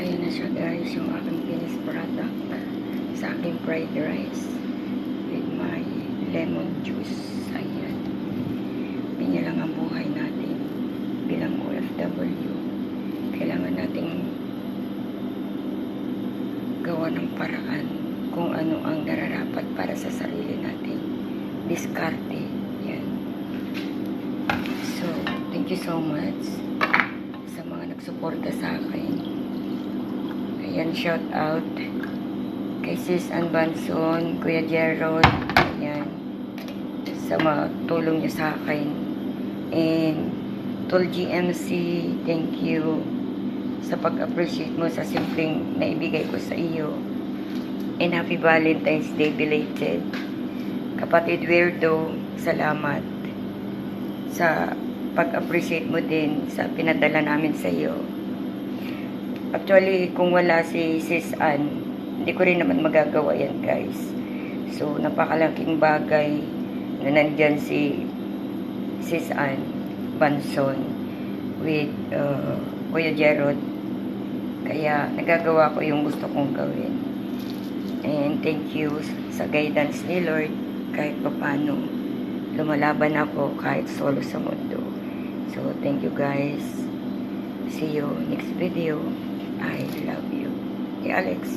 Ayan na siya guys, yung aking finished product sa aking fried rice with my lemon juice. Ayan. Ganyan lang ang buhay natin bilang OFW. Kailangan nating gawa ng paraan kung ano ang nararapat para sa sarili natin. Diskarte. Yan. So, thank you so much sa mga nagsuporta sa akin. Ayan, shout out kay Sis Ann Banson, Kuya Gerald, ayan, sa mga tulong niya sa akin. And Tol GMC, thank you sa pag-appreciate mo sa simpleng naibigay ko sa iyo. And happy Valentine's Day belated. Kapatid Weirdo, salamat sa pag-appreciate mo din sa pinadala namin sa iyo. Actually, kung wala si Sis Ann, hindi ko rin naman magagawa yan, guys. So, napakalaking bagay na nandyan si Sis Ann Banson with Kuya Gerald. Kaya, nagagawa ko yung gusto kong gawin. And thank you sa guidance ni Lord kahit papano lumalaban ako kahit solo sa mundo. So, thank you guys. See you next video. I love you. Hey, Alex.